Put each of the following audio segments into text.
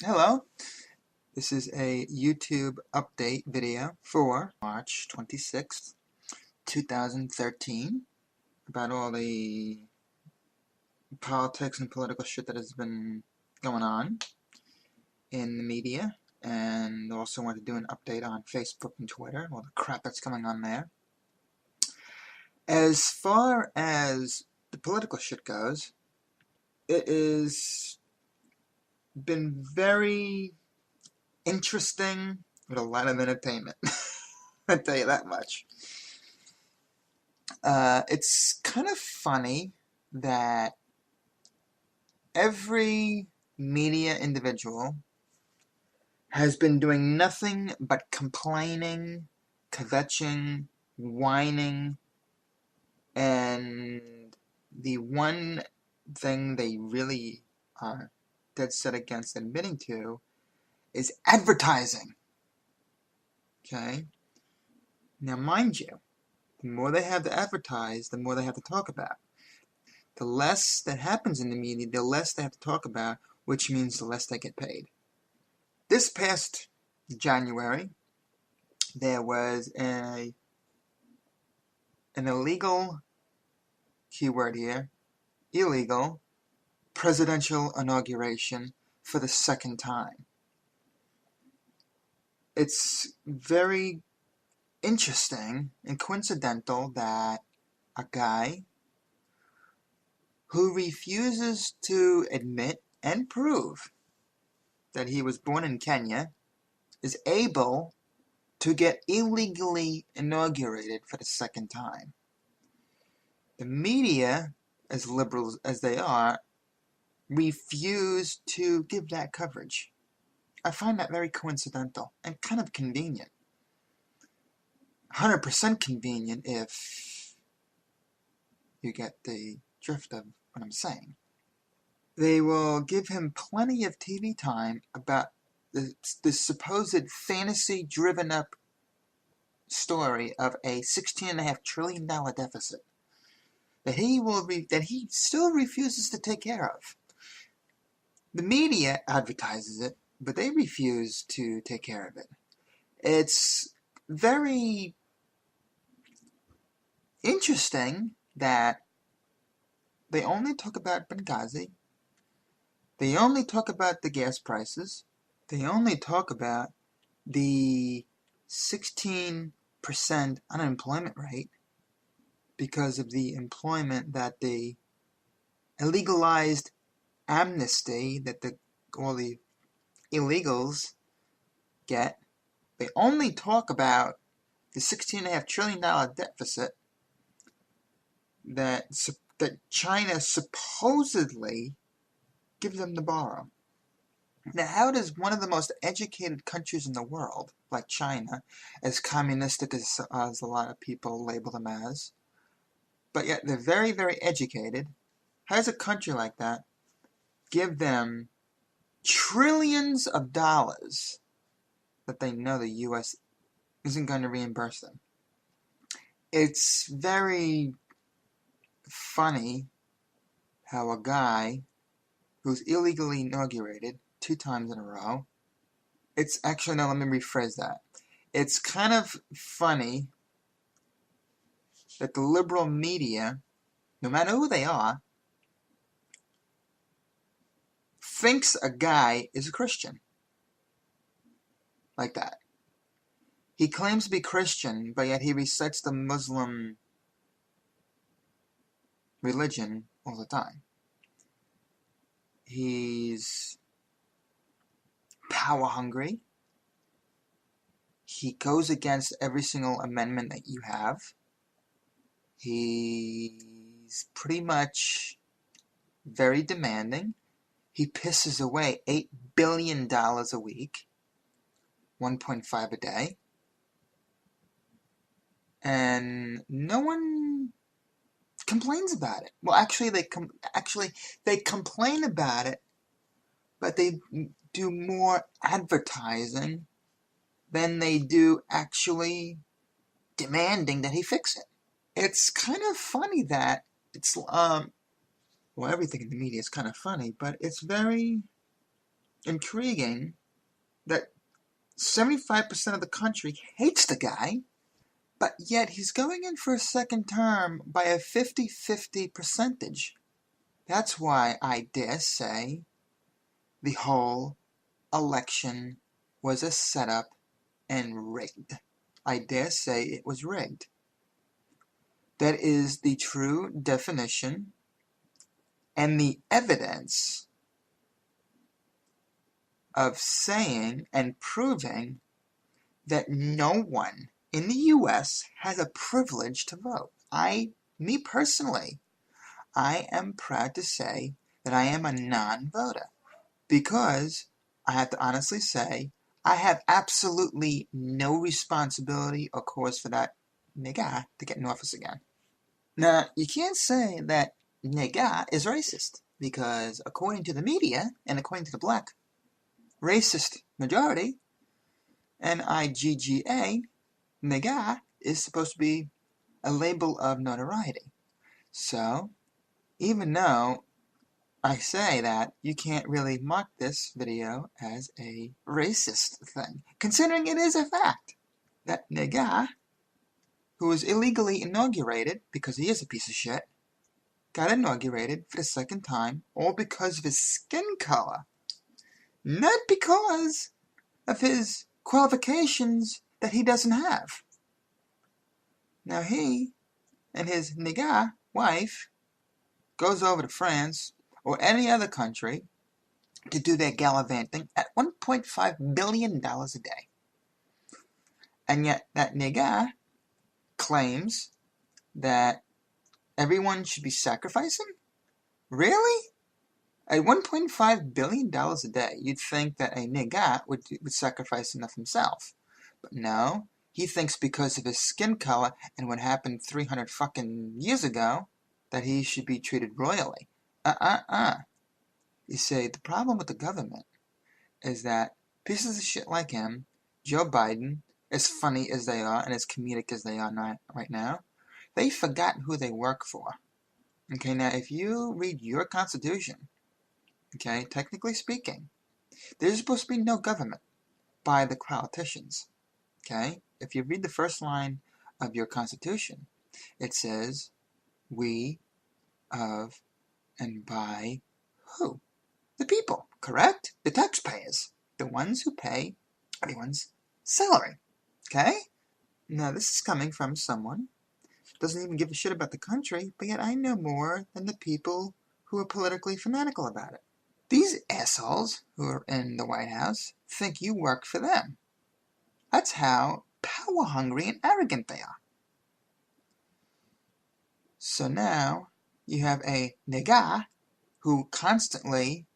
Hello, this is a YouTube update video for March 26th, 2013, about all the politics and political shit that has been going on in the media, and also want to do an update on Facebook and Twitter, all the crap that's going on there. As far as the political shit goes, it has been very interesting with a lot of entertainment. I'll tell you that much. It's kind of funny that every media individual has been doing nothing but complaining, kvetching, whining, and the one thing they really are dead set against admitting to is advertising. Okay? Now, mind you, the more they have to advertise, the more they have to talk about. The less that happens in the media, the less they have to talk about, which means the less they get paid. This past January, there was an illegal, keyword here, illegal, presidential inauguration for the second time. It's very interesting and coincidental that a guy who refuses to admit and prove that he was born in Kenya is able to get illegally inaugurated for the second time. The media, as liberal as they are, refuse to give that coverage. I find that very coincidental and kind of convenient. 100% convenient if you get the drift of what I'm saying. They will give him plenty of TV time about the supposed fantasy-driven up story of a $16.5 trillion deficit that he still refuses to take care of. The media advertises it, but they refuse to take care of it. It's very interesting that they only talk about Benghazi. They only talk about the gas prices. They only talk about the 16% unemployment rate because of the employment that the illegalized amnesty that all the illegals get. They only talk about the $16.5 trillion deficit that China supposedly gives them to borrow. Now, how does one of the most educated countries in the world, like China, as communistic as a lot of people label them as, but yet they're very, very educated, how does a country like that give them trillions of dollars that they know the U.S. isn't going to reimburse them? It's very funny how a guy who's illegally inaugurated 2 times in a row, it's actually, no, let me rephrase that. It's kind of funny that the liberal media, no matter who they are, thinks a guy is a Christian. Like that. He claims to be Christian, but yet he recites the Muslim religion all the time. He's power hungry. He goes against every single amendment that you have. He's pretty much very demanding. He pisses away $8 billion a week, 1.5 a day. And no one complains about it. Well, actually, they complain about it, but they do more advertising than they do actually demanding that he fix it. It's kind of funny that it's well, everything in the media is kind of funny, but it's very intriguing that 75% of the country hates the guy, but yet he's going in for a second term by a 50-50 percentage. That's why I dare say the whole election was a setup and rigged. I dare say it was rigged. That is the true definition and the evidence of saying and proving that no one in the U.S. has a privilege to vote. Me personally, I am proud to say that I am a non-voter because I have to honestly say I have absolutely no responsibility or cause for that nigga to get in office again. Now, you can't say that nigga is racist because according to the media and according to the black racist majority, N-I-G-G-A, nigga is supposed to be a label of notoriety. So, even though I say that, you can't really mark this video as a racist thing, considering it is a fact that nigga, who was illegally inaugurated because he is a piece of shit, got inaugurated for the second time, all because of his skin color, not because of his qualifications that he doesn't have. Now he and his nigga wife goes over to France or any other country to do their gallivanting at $1.5 billion a day. And yet that nigga claims that everyone should be sacrificing? Really? At $1.5 billion a day, you'd think that a nigga would sacrifice enough himself. But no, he thinks because of his skin color and what happened 300 fucking years ago, that he should be treated royally. You see, the problem with the government is that pieces of shit like him, Joe Biden, as funny as they are and as comedic as they are right now, they've forgotten who they work for. Okay, now if you read your Constitution, okay, technically speaking, there's supposed to be no government by the politicians. Okay, if you read the first line of your Constitution, it says, we, of, and by who? The people, correct? The taxpayers. The ones who pay everyone's salary. Okay? Now, this is coming from someone who doesn't even give a shit about the country, but yet I know more than the people who are politically fanatical about it. These assholes who are in the White House think you work for them. That's how power-hungry and arrogant they are. So now, you have a nigga who constantly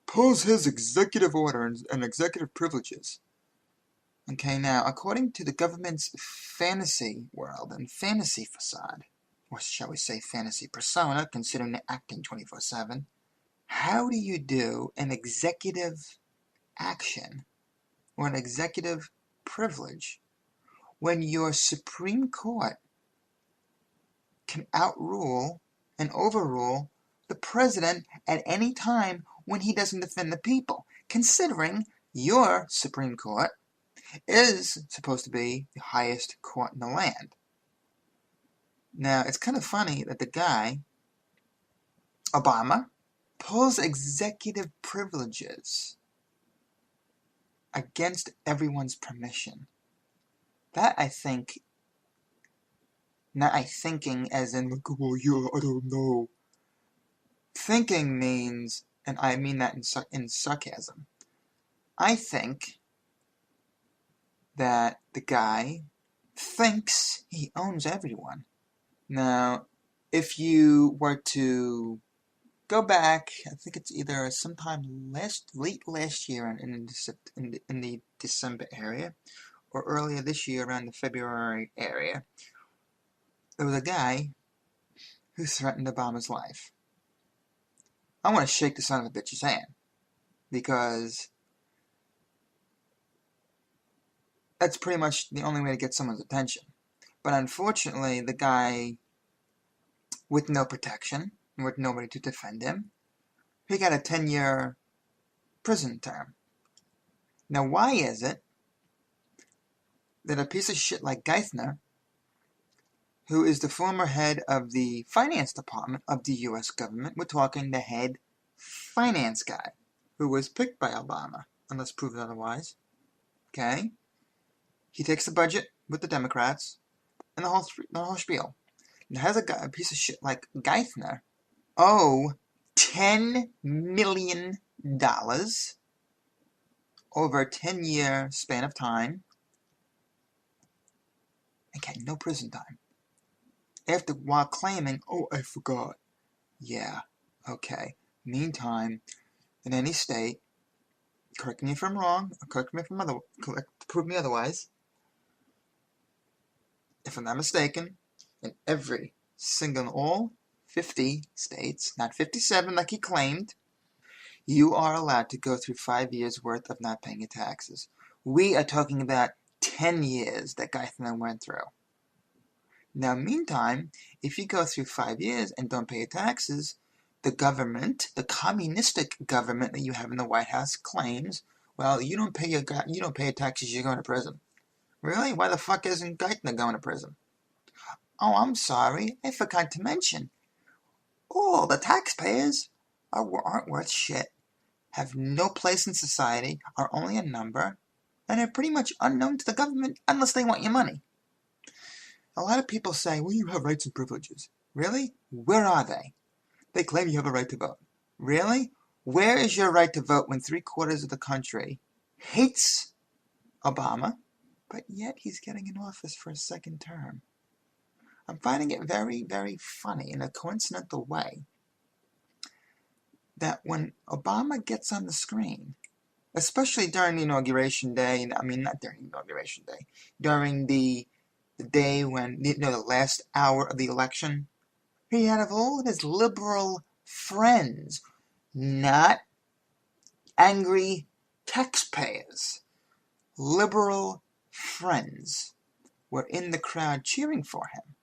pulls his executive orders and executive privileges. Okay, now, according to the government's fantasy world and fantasy facade, or shall we say fantasy persona, considering they're acting 24/7, how do you do an executive action or an executive privilege when your Supreme Court can outrule and overrule the president at any time when he doesn't defend the people, considering your Supreme Court is supposed to be the highest court in the land? Now, it's kind of funny that the guy, Obama, pulls executive privileges against everyone's permission. That, I think, not I thinking as in, like, well, yeah, I don't know. Thinking means, and I mean that in sarcasm, I think that the guy thinks he owns everyone. Now, if you were to go back, I think it's either sometime late last year in the December area, or earlier this year around the February area, there was a guy who threatened Obama's life. I want to shake the son of a bitch's hand, because that's pretty much the only way to get someone's attention. But unfortunately, the guy, with no protection, with nobody to defend him, he got a 10-year prison term. Now, why is it that a piece of shit like Geithner, who is the former head of the finance department of the U.S. government, we're talking the head finance guy, who was picked by Obama, unless proven otherwise, okay? He takes the budget with the Democrats and the whole spiel. Now, has a piece of shit like Geithner owe $10 million over a 10-year span of time. Okay, no prison time. While claiming, oh, I forgot. Yeah, okay. Meantime, in any state, correct me if I'm wrong, or prove me otherwise, if I'm not mistaken, in every single, all 50 states, not 57 like he claimed, you are allowed to go through 5 years worth of not paying your taxes. We are talking about 10 years that Geithner went through. Now, meantime, if you go through 5 years and don't pay your taxes, the government, the communistic government that you have in the White House claims, well, you don't pay your taxes, you're going to prison. Really? Why the fuck isn't Geithner going to prison? Oh, I'm sorry, I forgot to mention. All the taxpayers aren't worth shit, have no place in society, are only a number, and are pretty much unknown to the government unless they want your money. A lot of people say, well, you have rights and privileges. Really? Where are they? They claim you have a right to vote. Really? Where is your right to vote when 3/4 of the country hates Obama, but yet he's getting in office for a second term? I'm finding it very, very funny in a coincidental way that when Obama gets on the screen, especially during the inauguration day, I mean, not during the inauguration day, during the day when, the last hour of the election, he had of all of his liberal friends, not angry taxpayers, liberal friends were in the crowd cheering for him.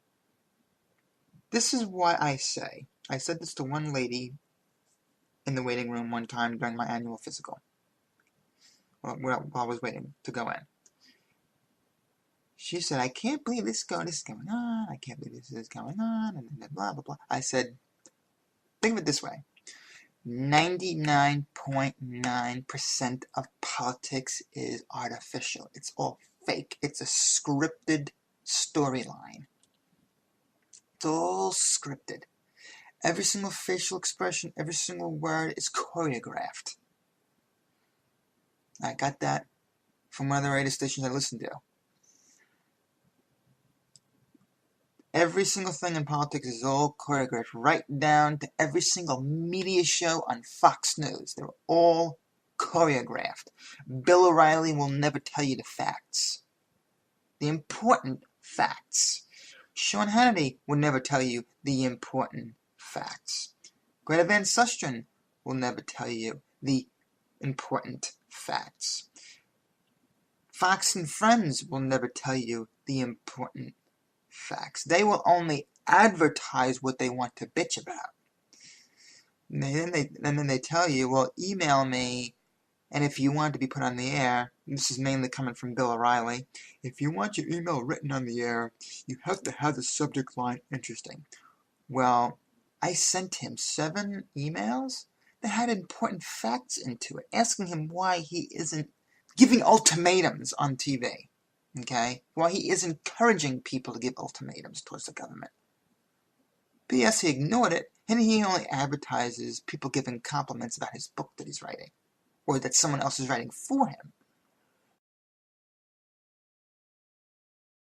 This is why I said this to one lady in the waiting room one time during my annual physical, while I was waiting to go in. She said, I can't believe this is going on, I can't believe this is going on, and then blah, blah, blah. I said, think of it this way. 99.9% of politics is artificial. It's all fake. It's a scripted storyline. It's all scripted. Every single facial expression, every single word is choreographed. I got that from one of the radio stations I listened to. Every single thing in politics is all choreographed, right down to every single media show on Fox News. They're all choreographed. Bill O'Reilly will never tell you the facts. The important facts. Sean Hannity will never tell you the important facts. Greta Van Susteren will never tell you the important facts. Fox and Friends will never tell you the important facts. They will only advertise what they want to bitch about. And then they tell you, well, email me, and if you want to be put on the air, this is mainly coming from Bill O'Reilly, if you want your email written on the air, you have to have the subject line interesting. Well, I sent him 7 emails that had important facts into it, asking him why he isn't giving ultimatums on TV. Okay? Why he is encouraging people to give ultimatums towards the government. But yes, he ignored it, and he only advertises people giving compliments about his book that he's writing, or that someone else is writing for him.